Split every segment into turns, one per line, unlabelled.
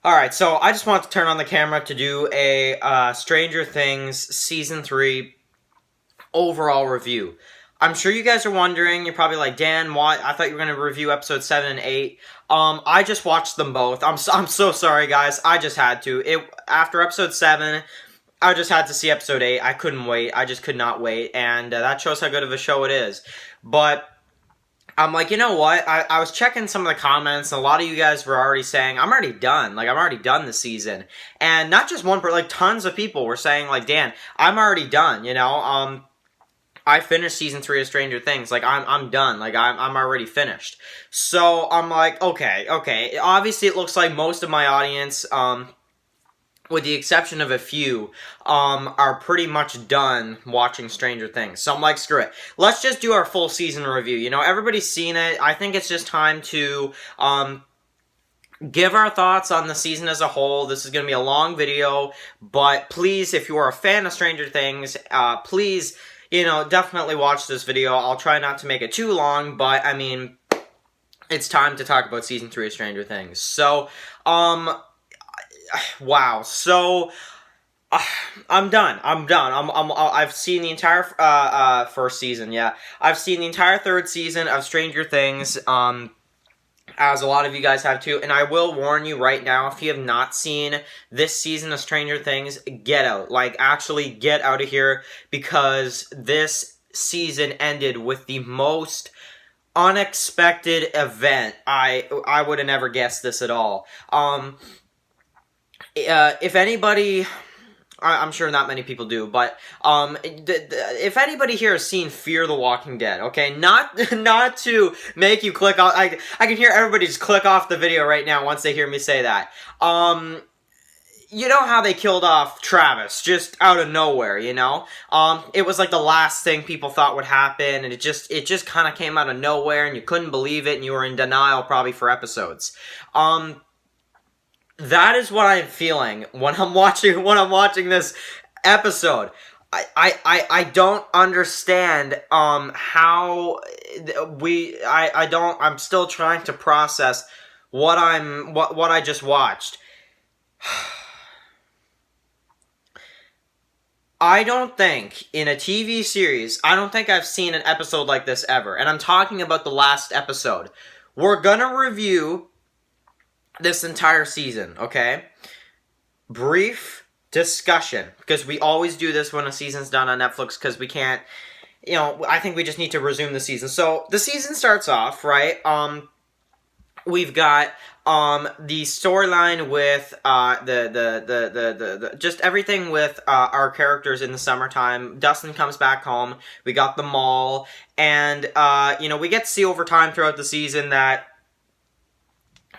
Alright, so I just want to turn on the camera to do a Stranger Things Season 3 overall review. I'm sure you guys are wondering, you're probably like, Dan, why? I thought you were going to review episode 7 and 8. I just watched them both. I'm so sorry, guys. I just had to. After episode 7, I just had to see episode 8. I couldn't wait. I just could not wait. And that shows how good of a show it is. But I'm like, you know what? I was checking some of the comments, and a lot of you guys were already saying, I'm already done. Like, I'm already done this season. And not just one, but like tons of people were saying, like, Dan, I'm already done, you know? I finished season 3 of Stranger Things. Like, I'm done. Like, I'm already finished. So, I'm like, okay. Obviously, it looks like most of my audience, with the exception of a few, are pretty much done watching Stranger Things. So I'm like, screw it. Let's just do our full season review. You know, everybody's seen it. I think it's just time to, give our thoughts on the season as a whole. This is going to be a long video, but please, if you are a fan of Stranger Things, please, you know, definitely watch this video. I'll try not to make it too long, but, I mean, it's time to talk about season 3 of Stranger Things. So, wow. So, I'm done. I've seen the entire first season. Yeah, I've seen the entire third season of Stranger Things. As a lot of you guys have too, and I will warn you right now, if you have not seen this season of Stranger Things, get out. Like, actually get out of here, because this season ended with the most unexpected event. I would have never guessed this at all. If anybody, I'm sure not many people do, but if anybody here has seen Fear the Walking Dead, okay, not to make you click off, I can hear everybody just click off the video right now once they hear me say that. You know how they killed off Travis just out of nowhere, you know? It was like the last thing people thought would happen, and it just kind of came out of nowhere, and you couldn't believe it, and you were in denial probably for episodes. That is what I'm feeling when I'm watching this episode. I don't understand how I'm still trying to process what I just watched. I don't think in a TV series, I don't think I've seen an episode like this ever. And I'm talking about the last episode. We're gonna review this entire season, okay? Brief discussion, because we always do this when a season's done on Netflix, because we can't, you know, I think we just need to resume the season. So, the season starts off, right? We've got, the storyline with, just everything with, our characters in the summertime. Dustin comes back home, we got the mall, and, you know, we get to see over time throughout the season that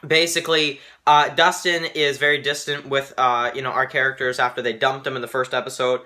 basically, Dustin is very distant with, you know, our characters after they dumped him in the first episode.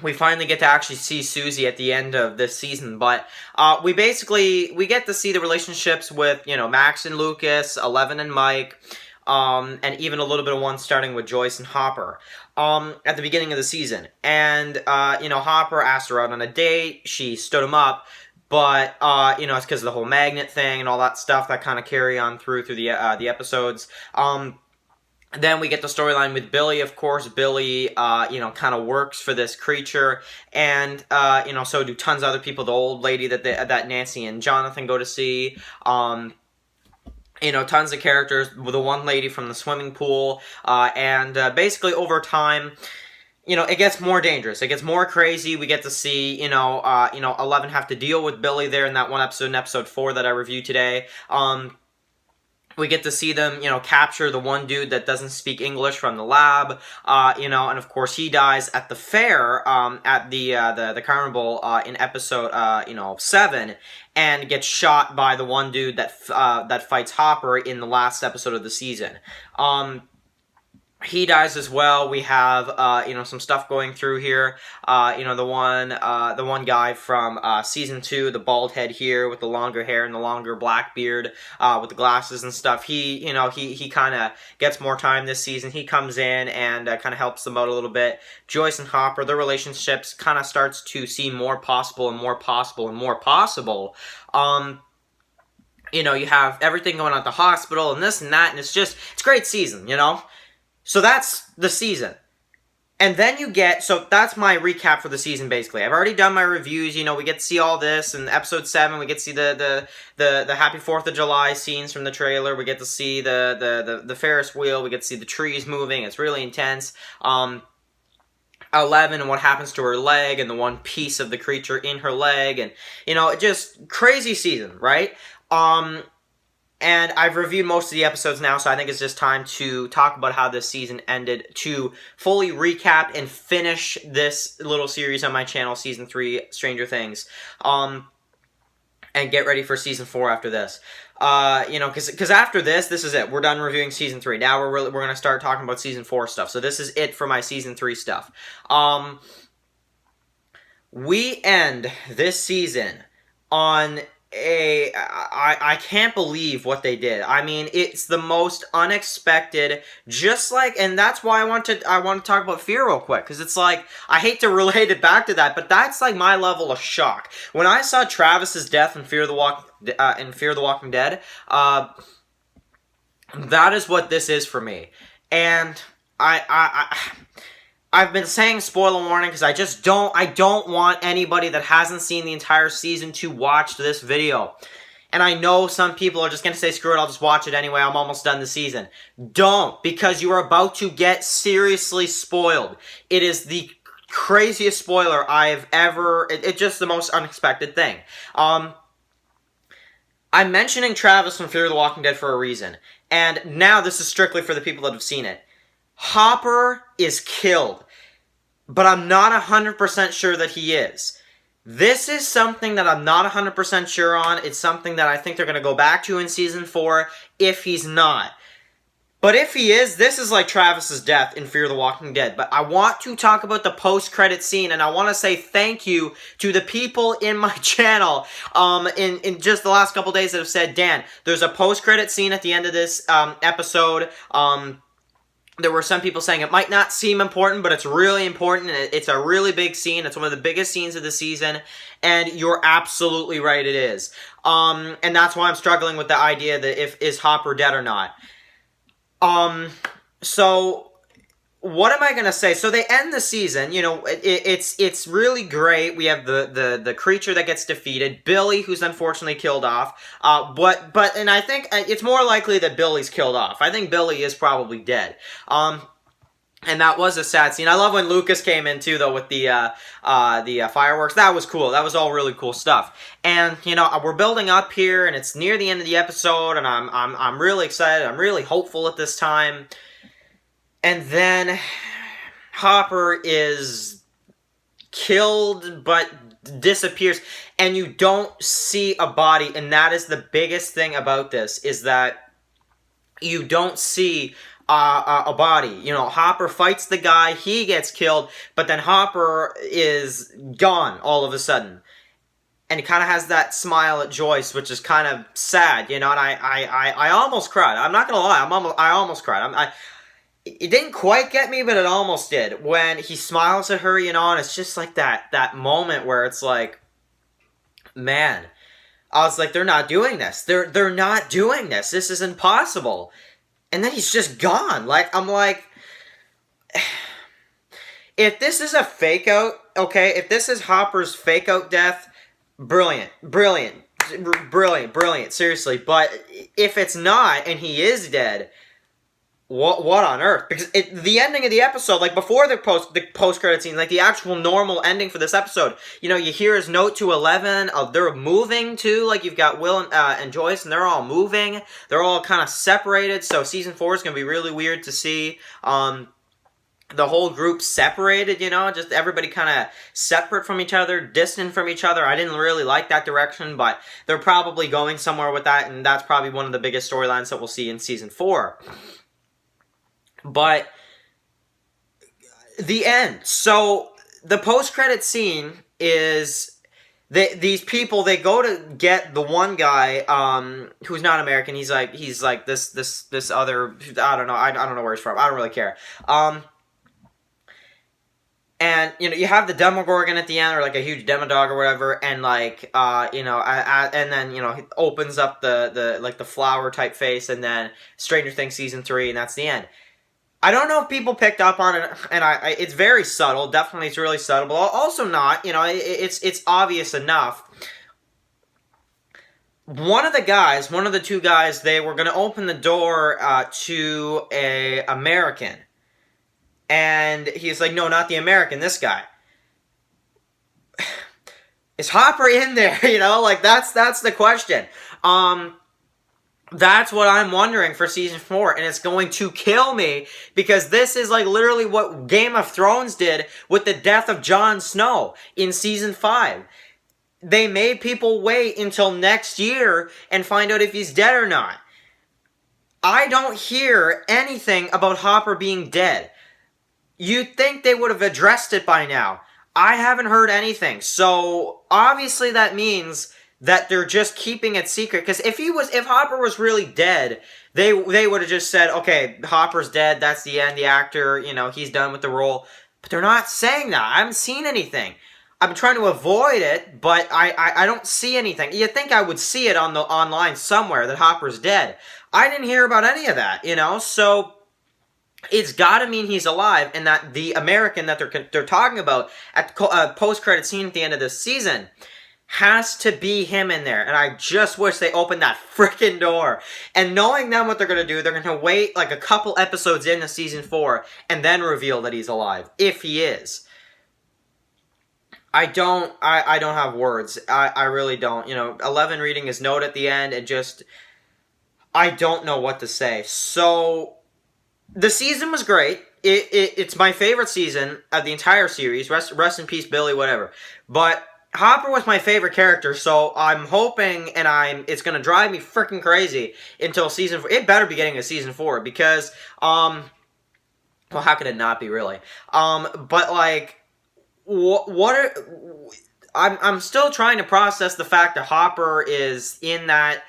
We finally get to actually see Susie at the end of this season, but we get to see the relationships with, you know, Max and Lucas, Eleven and Mike, and even a little bit of one starting with Joyce and Hopper at the beginning of the season. And, you know, Hopper asked her out on a date, she stood him up, but, you know, it's because of the whole magnet thing and all that stuff that kind of carry on through the episodes. Then we get the storyline with Billy, of course. Billy, you know, kind of works for this creature, and, you know, so do tons of other people. The old lady that Nancy and Jonathan go to see, you know, tons of characters, with the one lady from the swimming pool, and basically over time, you know, it gets more dangerous. It gets more crazy. We get to see, you know, Eleven have to deal with Billy there in that one episode, in episode 4 that I reviewed today. We get to see them, you know, capture the one dude that doesn't speak English from the lab, you know, and of course he dies at the fair, at the carnival, in episode, you know, 7, and gets shot by the one dude that fights Hopper in the last episode of the season. He dies as well. We have, you know, some stuff going through here. You know, the one guy from, season 2, the bald head here with the longer hair and the longer black beard, with the glasses and stuff. He, you know, he kind of gets more time this season. He comes in and, kind of helps them out a little bit. Joyce and Hopper, their relationships kind of starts to seem more possible and more possible and more possible. You know, you have everything going on at the hospital and this and that, and it's a great season, you know? So that's the season. And then you get, so that's my recap for the season, basically. I've already done my reviews, you know, we get to see all this, and episode 7, we get to see the Happy 4th of July scenes from the trailer, we get to see the Ferris wheel, we get to see the trees moving, it's really intense. 11 and what happens to her leg, and the one piece of the creature in her leg, and, you know, just crazy season, right? And I've reviewed most of the episodes now, so I think it's just time to talk about how this season ended, to fully recap and finish this little series on my channel, Season 3, Stranger Things, and get ready for Season 4 after this. You know, because after this is it. We're done reviewing Season 3. Now we're going to start talking about Season 4 stuff. So this is it for my Season 3 stuff. We end this season on I can't believe what they did. I mean, it's the most unexpected, just like, and that's why I want to talk about Fear real quick, because it's like, I hate to relate it back to that, but that's like my level of shock. When I saw Travis's death in Fear the Walking Dead, that is what this is for me. And I've been saying spoiler warning because I don't want anybody that hasn't seen the entire season to watch this video. And I know some people are just going to say, screw it, I'll just watch it anyway, I'm almost done the season. Don't, because you are about to get seriously spoiled. It is the craziest spoiler I've ever, it's just the most unexpected thing. I'm mentioning Travis from Fear the Walking Dead for a reason. And now this is strictly for the people that have seen it. Hopper is killed, but I'm not 100% sure that he is. This is something that I'm not 100% sure on. It's something that I think they're going to go back to in Season 4 if he's not. But if he is, this is like Travis's death in Fear the Walking Dead. But I want to talk about the post-credit scene, and I want to say thank you to the people in my channel in just the last couple days that have said, Dan, there's a post-credit scene at the end of this episode. There were some people saying it might not seem important, but it's really important, and it's a really big scene. It's one of the biggest scenes of the season, and you're absolutely right, it is. And that's why I'm struggling with the idea that is Hopper dead or not. So what am I going to say? So they end the season, you know, it's really great. We have the creature that gets defeated, Billy, who's unfortunately killed off, and I think it's more likely that Billy's killed off. I think Billy is probably dead. And that was a sad scene. I love when Lucas came in too, though, with the fireworks. That was cool. That was all really cool stuff. And you know, we're building up here, and it's near the end of the episode, and I'm really excited. I'm really hopeful at this time. And then Hopper is killed, but disappears, and you don't see a body. And that is the biggest thing about this, is that you don't see a body. You know, Hopper fights the guy, he gets killed, but then Hopper is gone all of a sudden. And he kind of has that smile at Joyce, which is kind of sad, you know, and I almost cried. I'm not going to lie, I almost cried. It didn't quite get me, but it almost did. When he smiles at her, you know, and it's just like that moment where it's like, man, I was like, they're not doing this. They're not doing this. This is impossible. And then he's just gone. Like, I'm like, if this is a fake out, okay, if this is Hopper's fake out death, brilliant, seriously. But if it's not, and he is dead, what on earth? Because the ending of the episode, like before the post-credit scene, like the actual normal ending for this episode, you know, you hear his note to 11, they're moving too, like you've got Will and Joyce, and they're all moving, they're all kind of separated, so Season 4 is going to be really weird to see, the whole group separated, you know, just everybody kind of separate from each other, distant from each other. I didn't really like that direction, but they're probably going somewhere with that, and that's probably one of the biggest storylines that we'll see in Season 4. But the end. So the post-credit scene is these people, they go to get the one guy who's not American. He's like this other, I don't know where he's from. I don't really care. And And, you know, you have the Demogorgon at the end, or like a huge Demodog or whatever, and like, and then, you know, it opens up the flower type face, and then Stranger Things Season 3, and that's the end. I don't know if people picked up on it, and it's very subtle. Definitely, it's really subtle, but also not. You know, it's obvious enough. One of the two guys, they were going to open the door to a American, and he's like, no, not the American, this guy. Is Hopper in there? You know, like that's the question. That's what I'm wondering for season 4, and it's going to kill me because this is like literally what Game of Thrones did with the death of Jon Snow in season 5. They made people wait until next year and find out if he's dead or not. I don't hear anything about Hopper being dead. You'd think they would have addressed it by now. I haven't heard anything, so obviously that means that they're just keeping it secret. Because if Hopper was really dead, they would have just said, okay, Hopper's dead, that's the end, the actor, you know, he's done with the role. But they're not saying that. I haven't seen anything. I'm trying to avoid it, but I don't see anything. You'd think I would see it on the online somewhere that Hopper's dead. I didn't hear about any of that, you know, so it's got to mean he's alive, and that the American that they're talking about at the post-credit scene at the end of this season has to be him in there, and I just wish they opened that freaking door. And knowing them what they're going to do, they're going to wait like a couple episodes into season 4 and then reveal that he's alive, if he is. I don't have words. I really don't. You know, 11 reading his note at the end, and just, I don't know what to say. So, the season was great. It's my favorite season of the entire series. Rest in peace, Billy, whatever. But Hopper was my favorite character, so I'm hoping, and it's going to drive me freaking crazy until season 4. It better be getting a season 4, because, well, how could it not be, really? But, like, I'm still trying to process the fact that Hopper is in that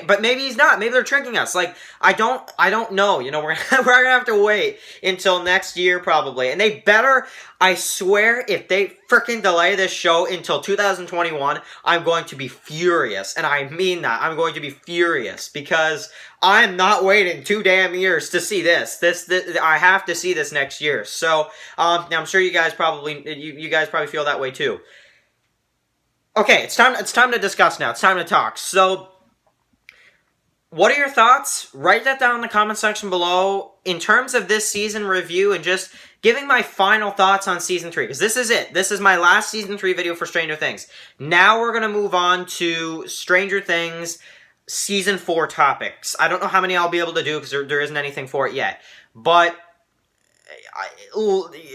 but maybe he's not. Maybe they're tricking us. Like, I don't know. You know, we're gonna have to wait until next year probably. And they better, I swear, if they freaking delay this show until 2021, I'm going to be furious. And I mean that. I'm going to be furious because I'm not waiting 2 damn years to see this. This I have to see this next year. So, I'm sure you guys probably you guys probably feel that way too. Okay, it's time to discuss now. It's time to talk. So, what are your thoughts? Write that down in the comment section below in terms of this season review and just giving my final thoughts on Season 3. Because this is it. This is my last Season 3 video for Stranger Things. Now we're going to move on to Stranger Things Season 4 topics. I don't know how many I'll be able to do because there isn't anything for it yet. But,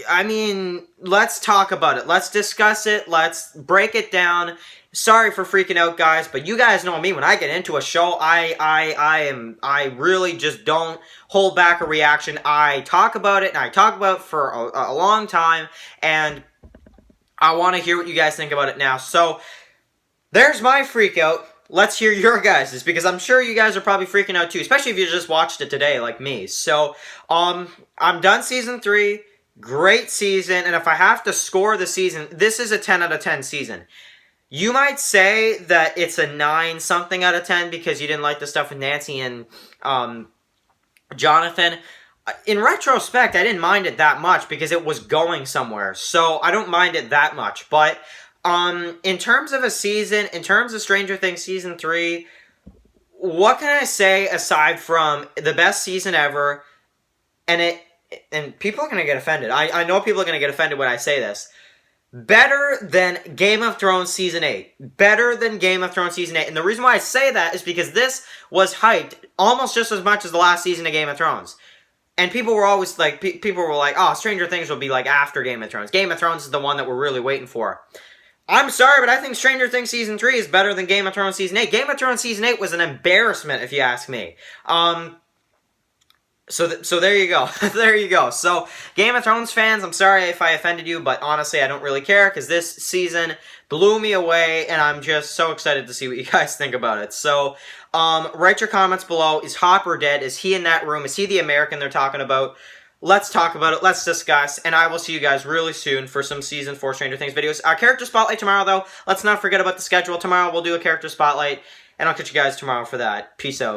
I mean, let's talk about it. Let's discuss it. Let's break it down. Sorry for freaking out, guys, but you guys know me. When I get into a show, I really just don't hold back a reaction. I talk about it, and I talk about it for a long time, and I want to hear what you guys think about it now. So, there's my freak out. Let's hear your guys's, because I'm sure you guys are probably freaking out too, especially if you just watched it today, like me. So, I'm done Season 3. Great season, and if I have to score the season, this is a 10 out of 10 season. You might say that it's a 9-something out of 10 because you didn't like the stuff with Nancy and Jonathan. In retrospect, I didn't mind it that much because it was going somewhere. So, I don't mind it that much. But, in terms of a season, in terms of Stranger Things Season 3, what can I say aside from the best season ever? And people are going to get offended. I know people are going to get offended when I say this. Better than Game of Thrones Season 8. Better than Game of Thrones Season 8. And the reason why I say that is because this was hyped almost just as much as the last season of Game of Thrones. And people were always like, oh, Stranger Things will be like after Game of Thrones. Game of Thrones is the one that we're really waiting for. I'm sorry, but I think Stranger Things Season 3 is better than Game of Thrones Season 8. Game of Thrones Season 8 was an embarrassment, if you ask me. So there you go. There you go. So, Game of Thrones fans, I'm sorry if I offended you, but honestly, I don't really care, because this season blew me away, and I'm just so excited to see what you guys think about it. So, write your comments below. Is Hopper dead? Is he in that room? Is he the American they're talking about? Let's talk about it. Let's discuss. And I will see you guys really soon for some Season 4 Stranger Things videos. Our character spotlight tomorrow, though. Let's not forget about the schedule. Tomorrow we'll do a character spotlight. And I'll catch you guys tomorrow for that. Peace out.